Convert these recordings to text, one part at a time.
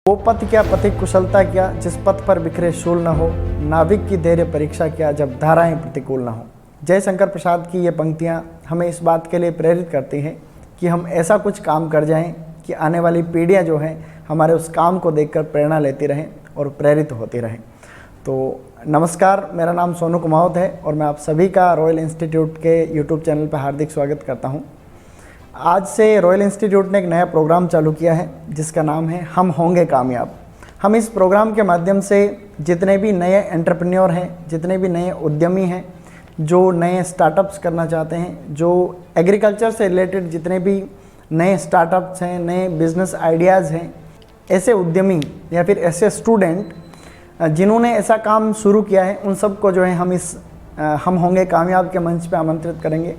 वो पथ क्या पथिक कुशलता क्या, जिस पथ पर बिखरे शूल न हो, नाविक की धैर्य परीक्षा क्या, जब धाराएं प्रतिकूल न हो। जयशंकर प्रसाद की ये पंक्तियाँ हमें इस बात के लिए प्रेरित करती हैं कि हम ऐसा कुछ काम कर जाएं कि आने वाली पीढ़ियाँ जो हैं हमारे उस काम को देखकर प्रेरणा लेती रहें और प्रेरित होती रहें। तो नमस्कार, मेरा नाम सोनू कुमावत है और मैं आप सभी का रॉयल इंस्टीट्यूट के यूट्यूब चैनल पर हार्दिक स्वागत करता हूँ। आज से रॉयल इंस्टीट्यूट ने एक नया प्रोग्राम चालू किया है जिसका नाम है हम होंगे कामयाब। हम इस प्रोग्राम के माध्यम से जितने भी नए एंटरप्रेन्योर हैं, जितने भी नए उद्यमी हैं, जो नए स्टार्टअप्स करना चाहते हैं, जो एग्रीकल्चर से रिलेटेड जितने भी नए स्टार्टअप्स हैं, नए बिजनेस आइडियाज़ हैं, ऐसे उद्यमी या फिर ऐसे स्टूडेंट जिन्होंने ऐसा काम शुरू किया है, उन सबको जो है हम इस हम होंगे कामयाब के मंच पे आमंत्रित करेंगे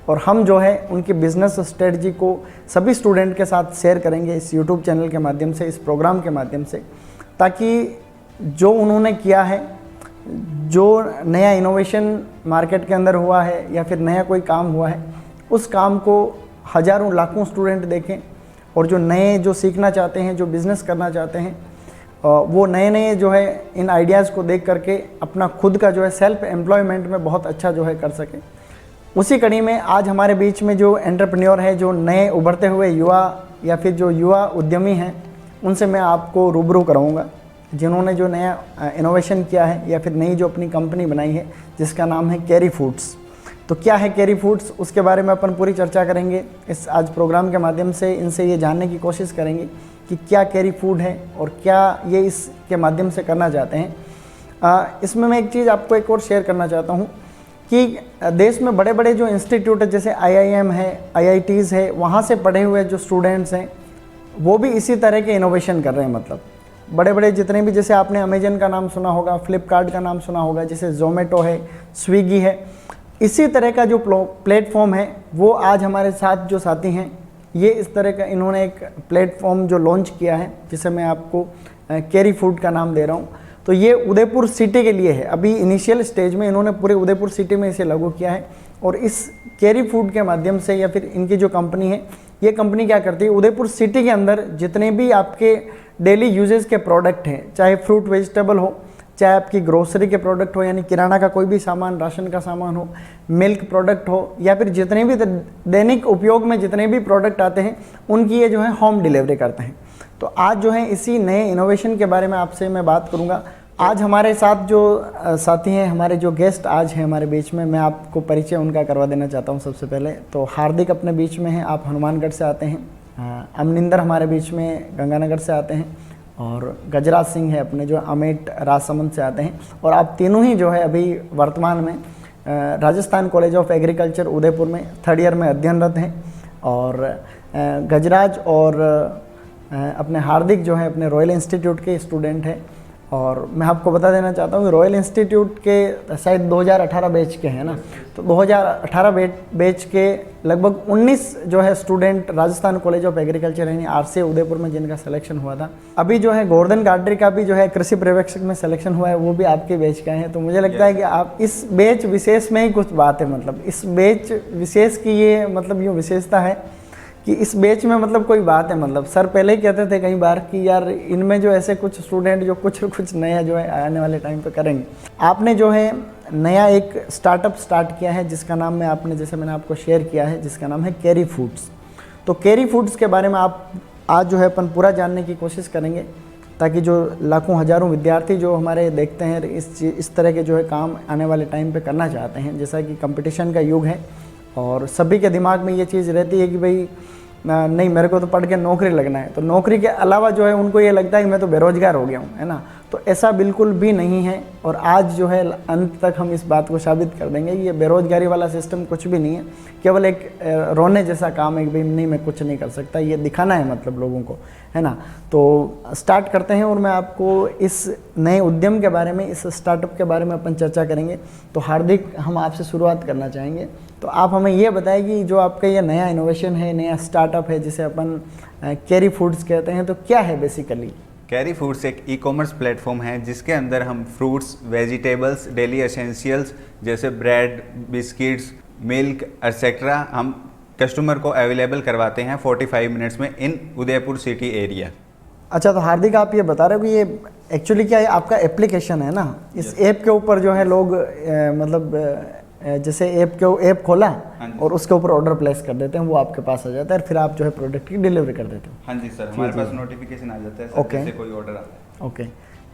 और हम जो है उनकी बिज़नेस स्ट्रेटजी को सभी स्टूडेंट के साथ शेयर करेंगे इस यूट्यूब चैनल के माध्यम से, इस प्रोग्राम के माध्यम से, ताकि जो उन्होंने किया है, जो नया इनोवेशन मार्केट के अंदर हुआ है या फिर नया कोई काम हुआ है, उस काम को हज़ारों लाखों स्टूडेंट देखें और जो नए जो सीखना चाहते हैं, जो बिज़नेस करना चाहते हैं, वो नए नए जो है इन आइडियाज़ को देख करके अपना खुद का जो है सेल्फ एम्प्लॉयमेंट में बहुत अच्छा जो है कर सकें। उसी कड़ी में आज हमारे बीच में जो एंटरप्रेन्योर है, जो नए उभरते हुए युवा या फिर जो युवा उद्यमी हैं, उनसे मैं आपको रूबरू कराऊंगा, जिन्होंने जो नया इनोवेशन किया है या फिर नई जो अपनी कंपनी बनाई है जिसका नाम है कैरी फूड्स। तो क्या है कैरी फूड्स, उसके बारे में अपन पूरी चर्चा करेंगे इस आज प्रोग्राम के माध्यम से। इनसे ये जानने की कोशिश करेंगे कि क्या कैरी फूड है और क्या ये इसके माध्यम से करना चाहते हैं। इसमें मैं एक चीज़ आपको एक और शेयर करना चाहता हूँ कि देश में बड़े बड़े जो इंस्टीट्यूट है, जैसे IIM है, IITs है, वहाँ से पढ़े हुए जो स्टूडेंट्स हैं वो भी इसी तरह के इनोवेशन कर रहे हैं। मतलब बड़े बड़े जितने भी, जैसे आपने अमेजन का नाम सुना होगा, फ्लिपकार्ट का नाम सुना होगा, जैसे जोमेटो है, स्विगी है, इसी तरह का जो प्लेटफॉर्म है वो आज हमारे साथ जो साथी हैं, ये इस तरह का इन्होंने एक प्लेटफॉर्म जो लॉन्च किया है जिसे मैं आपको कैरी फूड का नाम दे रहा हूँ। तो ये उदयपुर सिटी के लिए है। अभी इनिशियल स्टेज में इन्होंने पूरे उदयपुर सिटी में इसे लागू किया है और इस कैरी फूड के माध्यम से या फिर इनकी जो कंपनी है, ये कंपनी क्या करती है, उदयपुर सिटी के अंदर जितने भी आपके डेली यूजेस के प्रोडक्ट हैं, चाहे फ्रूट वेजिटेबल हो, चाहे आपकी ग्रोसरी के प्रोडक्ट हो यानी किराना का कोई भी सामान, राशन का सामान हो, मिल्क प्रोडक्ट हो, या फिर जितने भी दैनिक उपयोग में जितने भी प्रोडक्ट आते हैं उनकी ये जो है होम डिलीवरी करते हैं। तो आज जो है इसी नए इनोवेशन के बारे में आपसे मैं बात करूंगा। आज हमारे साथ जो साथी हैं, हमारे जो गेस्ट आज हैं हमारे बीच में, मैं आपको परिचय उनका करवा देना चाहता हूं। सबसे पहले तो हार्दिक अपने बीच में हैं, आप हनुमानगढ़ से आते हैं। अमनिंदर हमारे बीच में गंगानगर से आते हैं और गजराज सिंह है अपने जो अमेठ राजसमंद से आते हैं। और आप तीनों ही जो है अभी वर्तमान में Rajasthan college of agriculture Udaipur में 3rd ईयर में अध्ययनरत हैं। और गजराज और अपने हार्दिक जो है अपने रॉयल इंस्टीट्यूट के स्टूडेंट हैं। और मैं आपको बता देना चाहता हूँ कि रॉयल इंस्टीट्यूट के शायद 2018 बैच के हैं ना, तो 2018 बैच के लगभग 19 जो है student Rajasthan college of agriculture यानी RCA उदयपुर में जिनका सिलेक्शन हुआ था। अभी जो है गोवर्धन गाडरी का भी जो है कृषि पर्यवेक्षक में सिलेक्शन हुआ है, वो भी आपके बैच का है। तो मुझे लगता है कि आप इस बैच विशेष में ही कुछ बात है, मतलब इस बैच विशेष की ये मतलब ये विशेषता है कि इस बैच में मतलब कोई बात है। मतलब सर पहले ही कहते थे कई बार कि यार इनमें जो ऐसे कुछ स्टूडेंट जो कुछ नया जो है आने वाले टाइम पे करेंगे। आपने जो है नया एक स्टार्टअप स्टार्ट किया है जिसका नाम में आपने, जैसे मैंने आपको शेयर किया है, जिसका नाम है कैरी फूड्स। तो कैरी फूड्स के बारे में आप आज जो है अपन पूरा जानने की कोशिश करेंगे, ताकि जो लाखों हज़ारों विद्यार्थी जो हमारे देखते हैं इस तरह के जो है काम आने वाले टाइम पर करना चाहते हैं, जैसा कि कंपटीशन का युग है और सभी के दिमाग में ये चीज़ रहती है कि भाई नहीं, मेरे को तो पढ़ के नौकरी लगना है। तो नौकरी के अलावा जो है उनको ये लगता है कि मैं तो बेरोजगार हो गया हूँ, है ना। तो ऐसा बिल्कुल भी नहीं है और आज जो है अंत तक हम इस बात को साबित कर देंगे कि ये बेरोजगारी वाला सिस्टम कुछ भी नहीं है, केवल एक रोने जैसा काम है कि भाई नहीं मैं कुछ नहीं कर सकता, ये दिखाना है मतलब लोगों को, है ना। तो स्टार्ट करते हैं और मैं आपको इस नए उद्यम के बारे में, इस स्टार्टअप के बारे में अपन चर्चा करेंगे। तो हार्दिक, हम आपसे शुरुआत करना चाहेंगे। तो आप हमें ये बताएं कि जो आपका ये नया इनोवेशन है, नया स्टार्टअप है जिसे अपन कैरी फूड्स कहते हैं, तो क्या है बेसिकली? कैरी फूड्स एक ई-कॉमर्स प्लेटफॉर्म है जिसके अंदर हम फ्रूट्स, वेजिटेबल्स, डेली एसेंशियल्स जैसे ब्रेड, बिस्किट्स, मिल्क एक्सेट्रा हम कस्टमर को अवेलेबल करवाते हैं 45 मिनट्स में इन उदयपुर सिटी एरिया। अच्छा, तो हार्दिक आप ये बता रहे हो कि ये एक्चुअली क्या है, आपका एप्लीकेशन है ना, इस ऐप के ऊपर जो है लोग जैसे ऐप खोला और उसके ऊपर ऑर्डर प्लेस कर देते हैं, वो आपके पास आ जाता है और फिर आप जो है प्रोडक्ट की डिलीवरी कर देते हो। हाँ जी सर, हमारे पास नोटिफिकेशन आ जाता है सर, ओके। जैसे कोई ऑर्डर आता है। ओके,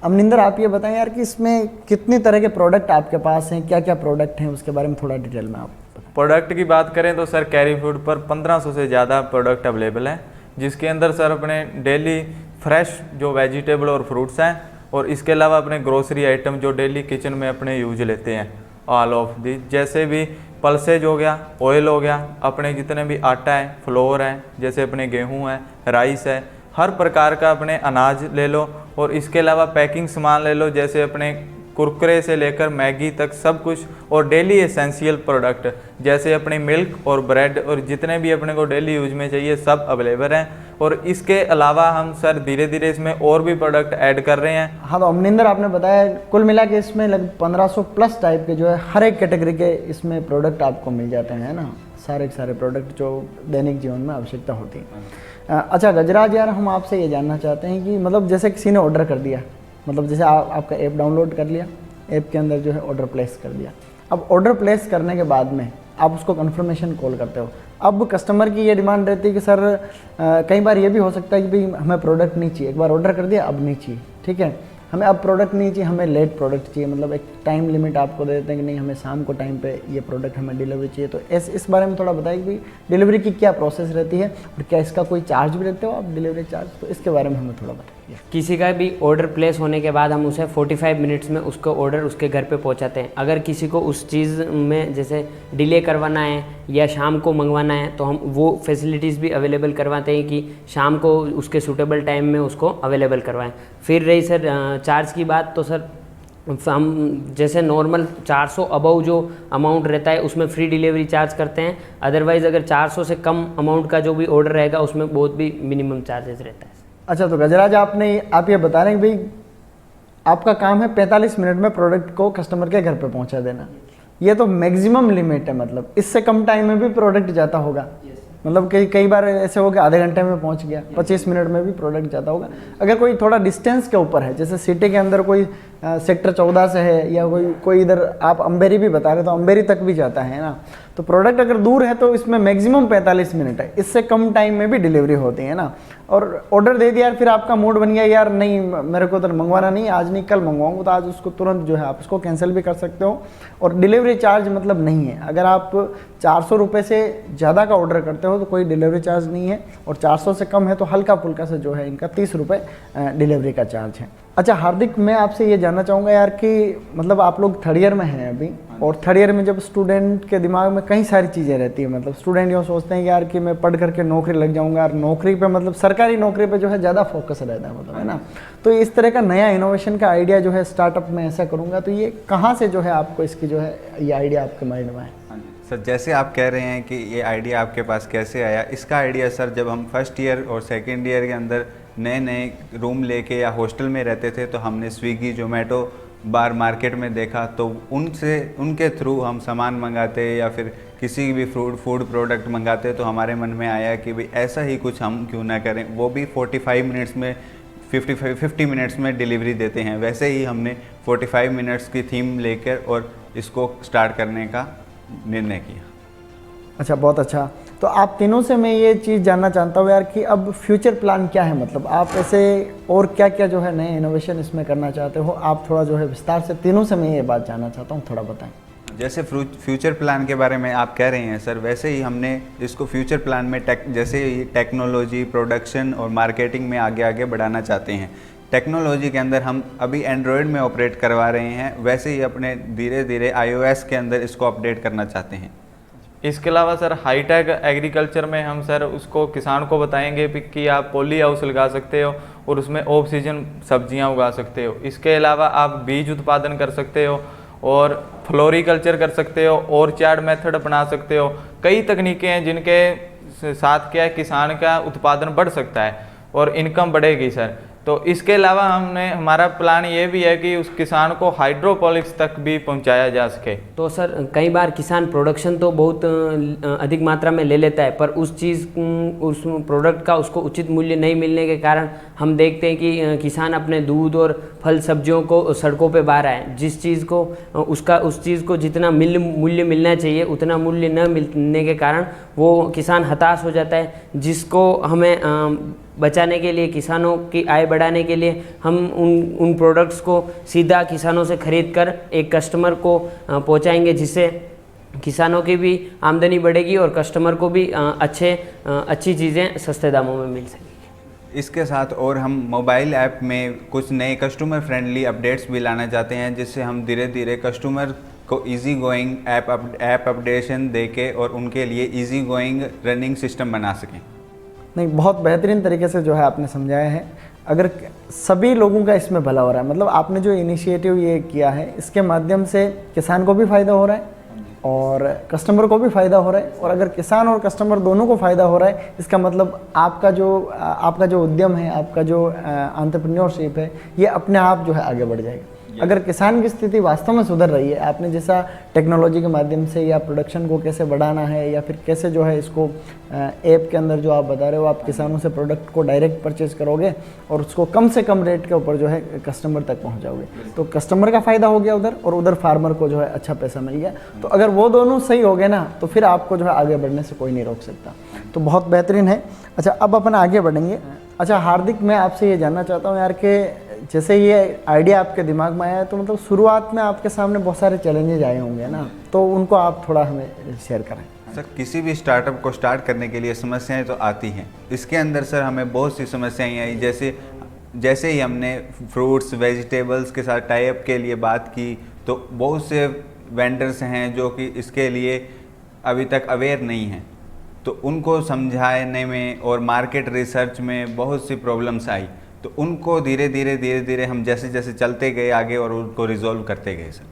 अमनिंदर आप ये बताएं यार कि इसमें कितनी तरह के प्रोडक्ट आपके पास हैं, क्या क्या प्रोडक्ट हैं, उसके बारे में थोड़ा डिटेल में आप बताएं। प्रोडक्ट की बात करें तो सर कैरी फूड पर 1500 से ज़्यादा प्रोडक्ट अवेलेबल हैं, जिसके अंदर सर अपने डेली फ्रेश जो वेजिटेबल और फ्रूट्स हैं, और इसके अलावा अपने ग्रोसरी आइटम जो डेली किचन में अपने यूज लेते हैं ऑल ऑफ दी, जैसे भी पल्सेज हो गया, ऑयल हो गया, अपने जितने भी आटा है, फ्लोर है, जैसे अपने गेहूं है, राइस है, हर प्रकार का अपने अनाज ले लो। और इसके अलावा पैकिंग सामान ले लो, जैसे अपने कुरकुरे से लेकर मैगी तक सब कुछ, और डेली एसेंशियल प्रोडक्ट जैसे अपने मिल्क और ब्रेड और जितने भी अपने को डेली यूज में चाहिए सब अवेलेबल हैं। और इसके अलावा हम सर धीरे धीरे इसमें और भी प्रोडक्ट ऐड कर रहे हैं। हाँ, तो अमनिंदर आपने बताया कुल मिला के इसमें लगभग 1500 प्लस टाइप के जो है हर एक कैटेगरी के इसमें प्रोडक्ट आपको मिल जाते हैं ना, सारे के सारे प्रोडक्ट जो दैनिक जीवन में आवश्यकता होती है। अच्छा गजराज यार, हम आपसे ये जानना चाहते हैं कि मतलब जैसे किसी ने ऑर्डर कर दिया, मतलब जैसे आपका ऐप डाउनलोड कर लिया, ऐप के अंदर जो है ऑर्डर प्लेस कर दिया, अब ऑर्डर प्लेस करने के बाद में आप उसको कन्फर्मेशन कॉल करते हो। अब कस्टमर की ये डिमांड रहती है कि सर कई बार ये भी हो सकता है कि भाई हमें प्रोडक्ट नहीं चाहिए, एक बार ऑर्डर कर दिया अब नहीं चाहिए, ठीक है, हमें अब प्रोडक्ट नहीं चाहिए, हमें लेट प्रोडक्ट चाहिए, मतलब एक टाइम लिमिट आपको दे देते हैं कि नहीं हमें शाम को टाइम पे ये प्रोडक्ट हमें डिलीवरी चाहिए। तो इस बारे में थोड़ा बताइए कि डिलीवरी की क्या प्रोसेस रहती है और क्या इसका कोई चार्ज भी लेते हो आप, डिलीवरी चार्ज, तो इसके बारे में हमें थोड़ा बताइए। किसी का भी ऑर्डर प्लेस होने के बाद हम उसे 45 मिनट्स में उसको ऑर्डर उसके घर पे पहुंचाते हैं। अगर किसी को उस चीज़ में जैसे डिले करवाना है या शाम को मंगवाना है तो हम वो फैसिलिटीज़ भी अवेलेबल करवाते हैं कि शाम को उसके सूटेबल टाइम में उसको अवेलेबल करवाएं। फिर रही सर चार्ज की बात, तो सर हम जैसे नॉर्मल 400 अबव जो अमाउंट रहता है उसमें फ्री डिलीवरी चार्ज करते हैं। अदरवाइज़ अगर 400 से कम अमाउंट का जो भी ऑर्डर रहेगा उसमें बहुत भी मिनिमम चार्जेस रहता है। अच्छा, तो गजराज आप ये बता रहे हैं कि भाई आपका काम है 45 मिनट में प्रोडक्ट को कस्टमर के घर पे पहुंचा देना, ये तो मैक्सिमम लिमिट है, मतलब इससे कम टाइम में भी प्रोडक्ट जाता होगा। मतलब कई बार ऐसे हो गया आधे घंटे में पहुंच गया, 25 मिनट में भी प्रोडक्ट जाता होगा। अगर कोई थोड़ा डिस्टेंस के ऊपर है, जैसे सिटी के अंदर कोई सेक्टर 14 से है या कोई इधर आप अम्बेरी भी बता रहे, तो अम्बेरी तक भी जाता है ना, तो प्रोडक्ट अगर दूर है तो इसमें मैक्सिमम 45 मिनट है, इससे कम टाइम में भी डिलीवरी होती है ना। और ऑर्डर दे दिया, फिर आपका मूड बन गया यार नहीं मेरे को तो मंगवाना नहीं, आज नहीं कल मंगवाऊंगा, तो आज उसको तुरंत जो है आप उसको कैंसिल भी कर सकते हो। और डिलीवरी चार्ज मतलब नहीं है, अगर आप 400 रुपये से ज़्यादा का ऑर्डर करते हो तो कोई डिलीवरी चार्ज नहीं है, और 400 से कम है तो हल्का फुल्का से जो है इनका 30 रुपये डिलीवरी का चार्ज है। अच्छा हार्दिक, मैं आपसे ये जानना चाहूँगा यार कि मतलब आप लोग थर्ड ईयर में हैं अभी, और थर्ड ईयर में जब स्टूडेंट के दिमाग में कई सारी चीज़ें रहती है, मतलब स्टूडेंट यूँ सोचते हैं कि यार कि मैं पढ़ करके नौकरी लग जाऊँगा, यार नौकरी पे मतलब सरकारी नौकरी पे जो है ज़्यादा फोकस रहता है, मतलब है ना। तो इस तरह का नया इनोवेशन का आइडिया जो है स्टार्टअप में ऐसा करूँगा, तो ये कहाँ से जो है आपको इसकी जो है ये आइडिया आपके माइंड में है? सर जैसे आप कह रहे हैं कि ये आइडिया आपके पास कैसे आया, इसका आइडिया सर जब हम फर्स्ट ईयर और सेकेंड ईयर के अंदर नए नए रूम लेके या हॉस्टल में रहते थे, तो हमने स्विगी जोमेटो बार मार्केट में देखा, तो उनके थ्रू हम सामान मंगाते या फिर किसी भी फूड प्रोडक्ट मंगाते, तो हमारे मन में आया कि भाई ऐसा ही कुछ हम क्यों ना करें, वो भी 45 मिनट्स में 50 मिनट्स में डिलीवरी देते हैं। वैसे ही हमने 45 मिनट्स की थीम लेकर और इसको स्टार्ट करने का निर्णय किया। अच्छा, बहुत अच्छा। तो आप तीनों से मैं ये चीज़ जानना चाहता हूँ यार कि अब फ्यूचर प्लान क्या है, मतलब आप ऐसे और क्या क्या जो है नए इनोवेशन इसमें करना चाहते हो, आप थोड़ा जो है विस्तार से तीनों से मैं ये बात जानना चाहता हूँ, थोड़ा बताएं। जैसे फ्यूचर प्लान के बारे में आप कह रहे हैं सर, वैसे ही हमने इसको फ्यूचर प्लान में जैसे टेक्नोलॉजी, प्रोडक्शन और मार्केटिंग में आगे आगे बढ़ाना चाहते हैं। टेक्नोलॉजी के अंदर हम अभी एंड्रॉयड में ऑपरेट करवा रहे हैं, वैसे ही अपने धीरे धीरे iOS के अंदर इसको अपडेट करना चाहते हैं। इसके अलावा सर हाईटेक एग्रीकल्चर में हम सर उसको किसान को बताएंगे कि आप पॉली हाउस लगा सकते हो और उसमें ऑफ सीजन सब्जियां उगा सकते हो। इसके अलावा आप बीज उत्पादन कर सकते हो और फ्लोरिकल्चर कर सकते हो, ऑर्चार्ड मेथड अपना सकते हो। कई तकनीकें हैं जिनके साथ क्या है किसान का उत्पादन बढ़ सकता है और इनकम बढ़ेगी सर। तो इसके अलावा हमारा प्लान ये भी है कि उस किसान को हाइड्रोपोनिक्स तक भी पहुंचाया जा सके। तो सर कई बार किसान प्रोडक्शन तो बहुत अधिक मात्रा में ले लेता है, पर उस प्रोडक्ट का उसको उचित मूल्य नहीं मिलने के कारण हम देखते हैं कि किसान अपने दूध और फल सब्जियों को सड़कों पे बहा रहा है। जिस चीज़ को उस चीज़ को जितना मूल्य मिलना चाहिए उतना मूल्य न मिलने के कारण वो किसान हताश हो जाता है, जिसको हमें बचाने के लिए, किसानों की आय बढ़ाने के लिए हम उन प्रोडक्ट्स को सीधा किसानों से खरीद कर एक कस्टमर को पहुंचाएंगे, जिससे किसानों की भी आमदनी बढ़ेगी और कस्टमर को भी अच्छी चीज़ें सस्ते दामों में मिल सकेंगी। इसके साथ और हम मोबाइल ऐप में कुछ नए कस्टमर फ्रेंडली अपडेट्स भी लाना चाहते हैं, जिससे हम धीरे धीरे कस्टमर को इजी गोइंग ऐप अपडेशन देके और उनके लिए इजी गोइंग रनिंग सिस्टम बना सकें। नहीं, बहुत बेहतरीन तरीके से जो है आपने समझाया है। अगर सभी लोगों का इसमें भला हो रहा है, मतलब आपने जो इनिशिएटिव ये किया है इसके माध्यम से किसान को भी फ़ायदा हो रहा है और कस्टमर को भी फ़ायदा हो रहा है, और अगर किसान और कस्टमर दोनों को फ़ायदा हो रहा है इसका मतलब आपका जो उद्यम है, आपका जो एंटरप्रेन्योरशिप है, ये अपने आप जो है आगे बढ़ जाएगा। अगर किसान की स्थिति वास्तव में सुधर रही है, आपने जैसा टेक्नोलॉजी के माध्यम से या प्रोडक्शन को कैसे बढ़ाना है या फिर कैसे जो है इसको ऐप के अंदर जो आप बता रहे हो, आप किसानों से प्रोडक्ट को डायरेक्ट परचेज करोगे और उसको कम से कम रेट के ऊपर जो है कस्टमर तक पहुंचाओगे, तो कस्टमर का फ़ायदा हो गया उधर, और उधर फार्मर को जो है अच्छा पैसा मिल गया। तो अगर वो दोनों सही हो गए ना, तो फिर आपको जो है आगे बढ़ने से कोई नहीं रोक सकता। तो बहुत बेहतरीन है। अच्छा, अब अपन आगे बढ़ेंगे। अच्छा हार्दिक, मैं आपसे ये जानना चाहता हूँ यार कि जैसे ये आइडिया आपके दिमाग में आया है, तो मतलब शुरुआत में आपके सामने बहुत सारे चैलेंजेस आए होंगे ना, तो उनको आप थोड़ा हमें शेयर करें। सर, किसी भी स्टार्टअप को स्टार्ट करने के लिए समस्याएं तो आती हैं। इसके अंदर सर हमें बहुत सी समस्याएं आई, जैसे ही हमने फ्रूट्स वेजिटेबल्स के साथ टाई अप के लिए बात की, तो बहुत से वेंडर्स हैं जो कि इसके लिए अभी तक अवेयर नहीं हैं, तो उनको समझाने में और मार्केट रिसर्च में बहुत सी प्रॉब्लम्स आई, तो उनको धीरे धीरे हम जैसे जैसे चलते गए आगे और उनको रिजॉल्व करते गए सर।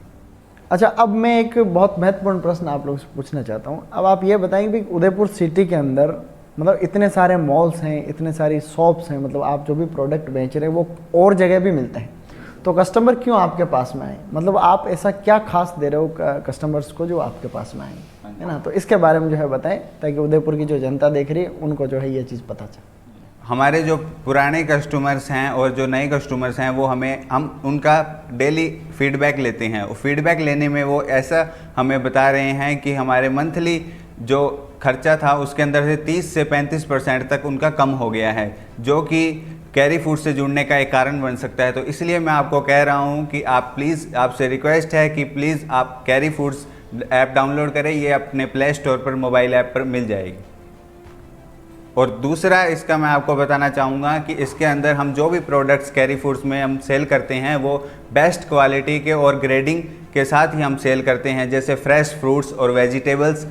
अच्छा, अब मैं एक बहुत महत्वपूर्ण प्रश्न आप लोगों से पूछना चाहता हूँ। अब आप ये बताएंगे कि उदयपुर सिटी के अंदर मतलब इतने सारे मॉल्स हैं, इतने सारी शॉप्स हैं, मतलब आप जो भी प्रोडक्ट बेच रहे हैं वो और जगह भी मिलते हैं, तो कस्टमर क्यों आपके पास में आए? मतलब आप ऐसा क्या खास दे रहे हो कस्टमर्स को जो आपके पास में आए, है ना? तो इसके बारे में जो है बताएं, ताकि उदयपुर की जो जनता देख रही है उनको जो है ये चीज़ पता चले। हमारे जो पुराने कस्टमर्स हैं और जो नए कस्टमर्स हैं वो हम उनका डेली फीडबैक लेते हैं, और फीडबैक लेने में वो ऐसा हमें बता रहे हैं कि हमारे मंथली जो खर्चा था उसके अंदर से 30 से 35% तक उनका कम हो गया है, जो कि कैरी फूड से जुड़ने का एक कारण बन सकता है। तो इसलिए मैं आपको कह रहा हूँ कि आप प्लीज़, आपसे रिक्वेस्ट है कि प्लीज़ आप कैरी फूड्स ऐप डाउनलोड करें, ये अपने प्ले स्टोर पर मोबाइल ऐप पर मिल जाएगी। और दूसरा इसका मैं आपको बताना चाहूँगा कि इसके अंदर हम जो भी प्रोडक्ट्स कैरी फूड्स में हम सेल करते हैं वो बेस्ट क्वालिटी के और ग्रेडिंग के साथ ही हम सेल करते हैं, जैसे फ्रेश फ्रूट्स और वेजिटेबल्स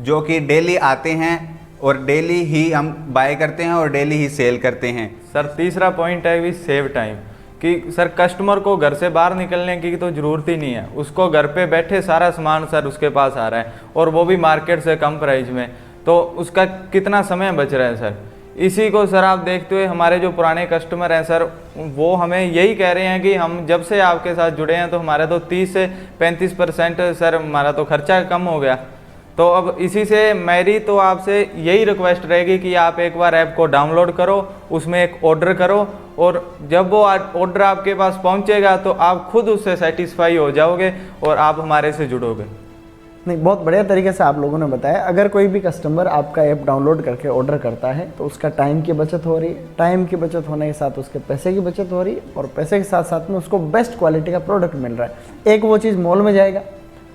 जो कि डेली आते हैं और डेली ही हम बाय करते हैं और डेली ही सेल करते हैं। सर तीसरा पॉइंट है भी सेव टाइम, कि सर कस्टमर को घर से बाहर निकलने की तो ज़रूरत ही नहीं है, उसको घर पे बैठे सारा सामान सर उसके पास आ रहा है, और वो भी मार्केट से कम प्राइस में, तो उसका कितना समय बच रहा है सर। इसी को सर आप देखते हुए हमारे जो पुराने कस्टमर हैं सर, वो हमें यही कह रहे हैं कि हम जब से आपके साथ जुड़े हैं तो हमारे तो 30 से 35% सर हमारा तो खर्चा कम हो गया। तो अब इसी से मेरी तो आपसे यही रिक्वेस्ट रहेगी कि आप एक बार ऐप को डाउनलोड करो, उसमें एक ऑर्डर करो, और जब वो ऑर्डर आपके पास पहुंचेगा तो आप खुद उससे सेटिस्फाई हो जाओगे और आप हमारे से जुड़ोगे। नहीं, बहुत बढ़िया तरीके से आप लोगों ने बताया। अगर कोई भी कस्टमर आपका ऐप डाउनलोड करके ऑर्डर करता है तो उसका टाइम की बचत हो रही है, टाइम की बचत होने के साथ उसके पैसे की बचत हो रही है, और पैसे के साथ साथ में उसको बेस्ट क्वालिटी का प्रोडक्ट मिल रहा है। एक वो चीज़ मॉल में जाएगा,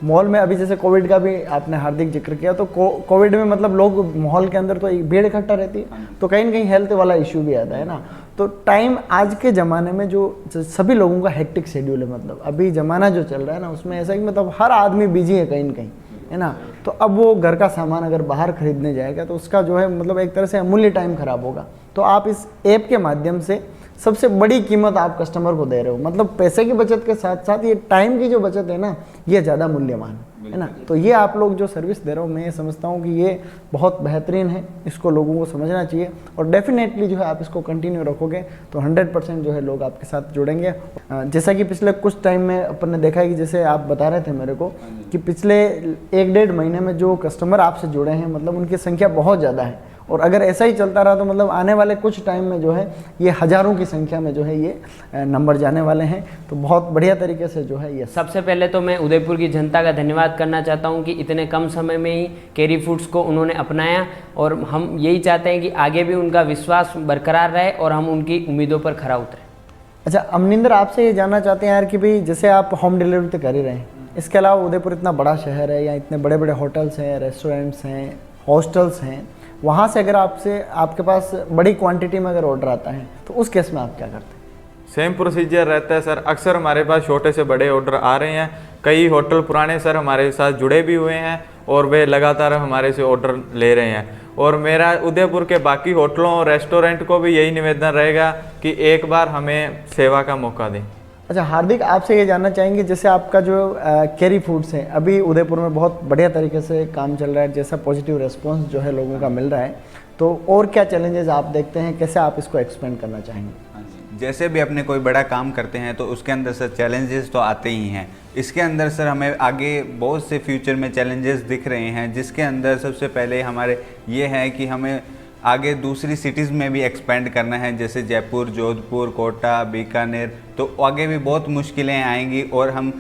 मॉल में अभी जैसे कोविड का भी आपने हार्दिक जिक्र किया, तो कोविड में मतलब लोग मॉल के अंदर तो एक भीड़ इकट्ठा रहती है, तो कहीं ना कहीं हेल्थ वाला इश्यू भी आता है ना। तो टाइम आज के ज़माने में जो सभी लोगों का हेक्टिक शेड्यूल है, मतलब अभी ज़माना जो चल रहा है ना उसमें ऐसा कि मतलब हर आदमी बिजी है कहीं ना कहीं, है ना। तो अब वो घर का सामान अगर बाहर खरीदने जाएगा तो उसका जो है मतलब एक तरह से अमूल्य टाइम खराब होगा। तो आप इस ऐप के माध्यम से सबसे बड़ी कीमत आप कस्टमर को दे रहे हो। मतलब पैसे की बचत के साथ साथ ये टाइम की जो बचत है ना, ये ज़्यादा मूल्यवान है ना। तो ये आप लोग जो सर्विस दे रहे हो, मैं ये समझता हूँ कि ये बहुत बेहतरीन है, इसको लोगों को समझना चाहिए और डेफिनेटली जो है आप इसको कंटिन्यू रखोगे तो 100% जो है लोग आपके साथ जुड़ेंगे। जैसा कि पिछले कुछ टाइम में अपन ने देखा है कि जैसे आप बता रहे थे मेरे को कि पिछले 1-1.5 महीने में जो कस्टमर आपसे जुड़े हैं, मतलब उनकी संख्या बहुत ज़्यादा है और अगर ऐसा ही चलता रहा तो मतलब आने वाले कुछ टाइम में जो है ये हज़ारों की संख्या में जो है ये नंबर जाने वाले हैं। तो बहुत बढ़िया तरीके से जो है ये। सबसे पहले तो मैं उदयपुर की जनता का धन्यवाद करना चाहता हूं कि इतने कम समय में ही केरी फूड्स को उन्होंने अपनाया और हम यही चाहते हैं कि आगे भी उनका विश्वास बरकरार रहे और हम उनकी उम्मीदों पर खरा उतरें। अच्छा अमनिंदर, आपसे ये जानना चाहते हैं यार कि भाई जैसे आप होम डिलीवरी तो कर ही रहे हैं, इसके अलावा उदयपुर इतना बड़ा शहर है, या इतने बड़े बड़े होटल्स हैं, रेस्टोरेंट्स हैं, हॉस्टल्स हैं, वहाँ से अगर आपके पास बड़ी क्वांटिटी में अगर ऑर्डर आता है तो उस केस में आप क्या करते हैं? सेम प्रोसीजर रहता है सर। अक्सर हमारे पास छोटे से बड़े ऑर्डर आ रहे हैं। कई होटल पुराने सर हमारे साथ जुड़े भी हुए हैं और वे लगातार हमारे से ऑर्डर ले रहे हैं। और मेरा उदयपुर के बाकी होटलों और रेस्टोरेंट को भी यही निवेदन रहेगा कि एक बार हमें सेवा का मौका दें। अच्छा हार्दिक, आपसे ये जानना चाहेंगे जैसे आपका जो केरी फूड्स है अभी उदयपुर में बहुत बढ़िया तरीके से काम चल रहा है, जैसा पॉजिटिव रिस्पांस जो है लोगों का मिल रहा है, तो और क्या चैलेंजेस आप देखते हैं, कैसे आप इसको एक्सपेंड करना चाहेंगे? जैसे भी अपने कोई बड़ा काम करते हैं तो उसके अंदर सर चैलेंजेस तो आते ही हैं। इसके अंदर सर हमें आगे बहुत से फ्यूचर में चैलेंजेस दिख रहे हैं, जिसके अंदर सबसे पहले हमारे ये है कि हमें आगे दूसरी सिटीज़ में भी एक्सपेंड करना है, जैसे जयपुर, जोधपुर, कोटा, बीकानेर। तो आगे भी बहुत मुश्किलें आएंगी और हम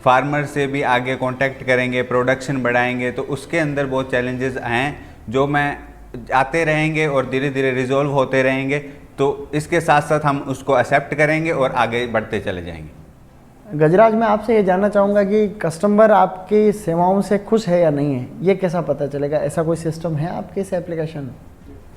फार्मर से भी आगे कांटेक्ट करेंगे, प्रोडक्शन बढ़ाएंगे, तो उसके अंदर बहुत चैलेंजेस हैं जो मैं आते रहेंगे और धीरे धीरे रिजॉल्व होते रहेंगे। तो इसके साथ साथ हम उसको एक्सेप्ट करेंगे और आगे बढ़ते चले जाएंगे। गजराज, मैं आपसे ये जानना चाहूँगा कि कस्टमर आपकी सेवाओं से खुश है या नहीं है, ये कैसा पता चलेगा? ऐसा कोई सिस्टम है आपके इस एप्लीकेशन में?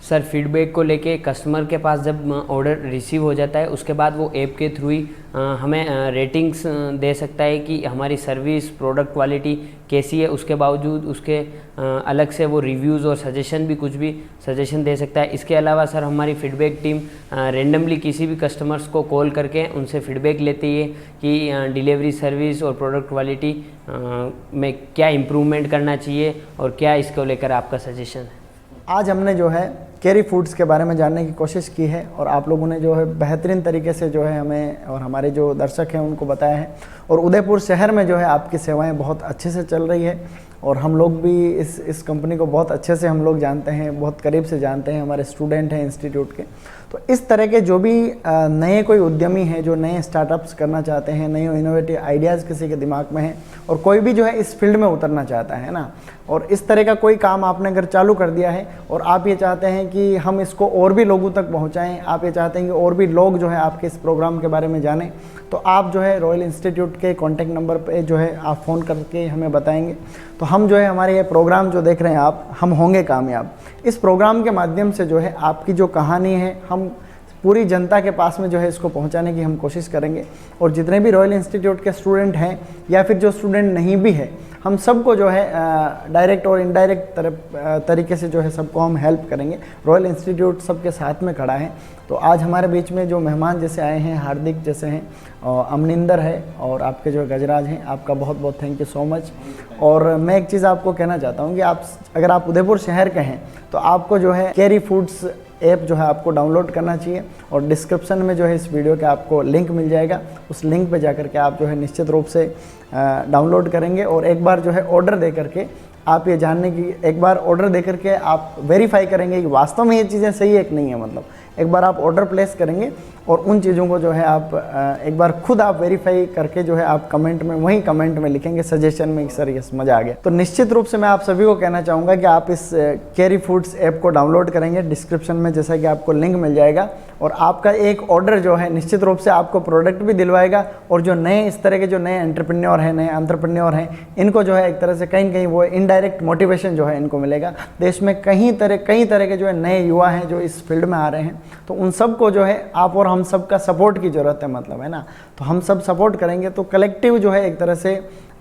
सर फीडबैक को लेके कस्टमर के पास जब ऑर्डर रिसीव हो जाता है उसके बाद वो ऐप के थ्रू ही हमें रेटिंग्स दे सकता है कि हमारी सर्विस, प्रोडक्ट क्वालिटी कैसी है। उसके बावजूद उसके अलग से वो रिव्यूज़ और सजेशन भी कुछ भी सजेशन दे सकता है। इसके अलावा सर हमारी फीडबैक टीम रेंडमली किसी भी कस्टमर्स को कॉल करके उनसे फीडबैक लेती है कि डिलीवरी सर्विस और प्रोडक्ट क्वालिटी में क्या इम्प्रूवमेंट करना चाहिए और क्या इसको लेकर आपका सजेशन है। आज हमने जो है केरी फूड्स के बारे में जानने की कोशिश की है और आप लोगों ने जो है बेहतरीन तरीके से जो है हमें और हमारे जो दर्शक हैं उनको बताया है। और उदयपुर शहर में जो है आपकी सेवाएं बहुत अच्छे से चल रही है और हम लोग भी इस कंपनी को बहुत अच्छे से हम लोग जानते हैं, बहुत करीब से जानते हैं, हमारे स्टूडेंट हैं इंस्टीट्यूट के। तो इस तरह के जो भी नए कोई उद्यमी हैं जो नए स्टार्टअप्स करना चाहते हैं, नए इनोवेटिव आइडियाज़ किसी के दिमाग में हैं और कोई भी जो है इस फील्ड में उतरना चाहता है ना, और इस तरह का कोई काम आपने अगर चालू कर दिया है और आप ये चाहते हैं कि हम इसको और भी लोगों तक पहुंचाएं, आप ये चाहते हैं कि और भी लोग जो है आपके इस प्रोग्राम के बारे में जानें, तो आप जो है रॉयल इंस्टीट्यूट के कॉन्टैक्ट नंबर पे जो है आप फ़ोन करके हमें बताएंगे। तो हम जो है हमारे ये प्रोग्राम जो देख रहे हैं आप, हम होंगे कामयाब। इस प्रोग्राम के माध्यम से जो है आपकी जो कहानी है हम पूरी जनता के पास में जो है इसको पहुंचाने की हम कोशिश करेंगे। और जितने भी रॉयल इंस्टीट्यूट के स्टूडेंट हैं या फिर जो स्टूडेंट नहीं भी है, हम सबको जो है डायरेक्ट और इनडायरेक्ट तरीके से जो है सबको हम हेल्प करेंगे। रॉयल इंस्टीट्यूट सबके साथ में खड़ा है। तो आज हमारे बीच में जो मेहमान जैसे आए हैं, हार्दिक जैसे हैं, अमनिंदर है और आपके जो गजराज हैं, आपका बहुत बहुत थैंक यू सो मच। और मैं एक चीज़ आपको कहना चाहता हूँ कि अगर आप उदयपुर शहर के हैं तो आपको जो है केरी फूड्स ऐप जो है आपको डाउनलोड करना चाहिए और डिस्क्रिप्शन में जो है इस वीडियो के आपको लिंक मिल जाएगा। उस लिंक पे जाकर के आप जो है निश्चित रूप से डाउनलोड करेंगे और एक बार जो है ऑर्डर दे करके आप ये जानने की, एक बार ऑर्डर दे करके आप वेरीफाई करेंगे कि वास्तव में ये चीज़ें सही है कि नहीं है। मतलब एक बार आप ऑर्डर प्लेस करेंगे और उन चीज़ों को जो है आप एक बार खुद आप वेरीफाई करके जो है आप कमेंट में, वहीं कमेंट में लिखेंगे सजेशन में कि सर ये मज़ा आ गया। तो निश्चित रूप से मैं आप सभी को कहना चाहूँगा कि आप इस केरी फूड्स ऐप को डाउनलोड करेंगे, डिस्क्रिप्शन में जैसा कि आपको लिंक मिल जाएगा और आपका एक ऑर्डर जो है निश्चित रूप से आपको प्रोडक्ट भी दिलवाएगा। और जो नए इस तरह के जो नए एंटरप्रेन्योर हैं, नए एंटरप्रेन्योर हैं, इनको जो है एक तरह से कहीं कहीं वो इनडायरेक्ट मोटिवेशन जो है इनको मिलेगा। देश में कई तरह के जो है नए युवा हैं जो इस फील्ड में आ रहे हैं, तो उन सबको जो है आप और हम सब का सपोर्ट की ज़रूरत है, मतलब है ना। तो हम सब सपोर्ट करेंगे तो कलेक्टिव जो है एक तरह से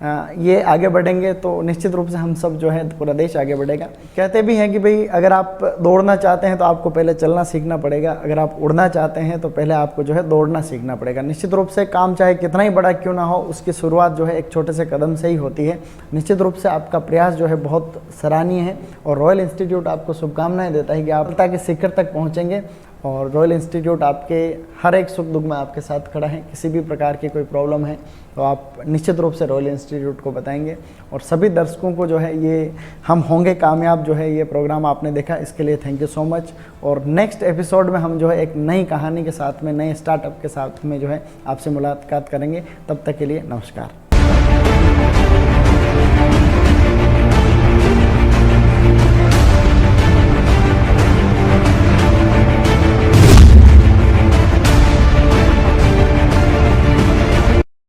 ये आगे बढ़ेंगे तो निश्चित रूप से हम सब जो है पूरा देश आगे बढ़ेगा। कहते भी हैं कि भाई अगर आप दौड़ना चाहते हैं तो आपको पहले चलना सीखना पड़ेगा, अगर आप उड़ना उड़ना चाहते हैं तो पहले आपको जो है दौड़ना सीखना पड़ेगा। निश्चित रूप से काम चाहे कितना ही बड़ा क्यों ना हो, उसकी शुरुआत जो है एक छोटे से कदम से ही होती है। निश्चित रूप से आपका प्रयास जो है बहुत सराहनीय है और रॉयल इंस्टीट्यूट आपको शुभकामनाएं देता है कि आप सफलता के शिखर तक पहुँचेंगे। और रॉयल इंस्टीट्यूट आपके हर एक सुख दुख में आपके साथ खड़ा है। किसी भी प्रकार की कोई प्रॉब्लम है तो आप निश्चित रूप से रॉयल इंस्टीट्यूट को बताएंगे। और सभी दर्शकों को जो है ये हम होंगे कामयाब जो है ये प्रोग्राम आपने देखा, इसके लिए थैंक यू सो मच। और नेक्स्ट एपिसोड में हम जो है एक नई कहानी के साथ में, नए स्टार्टअप के साथ में जो है आपसे मुलाकात करेंगे। तब तक के लिए नमस्कार।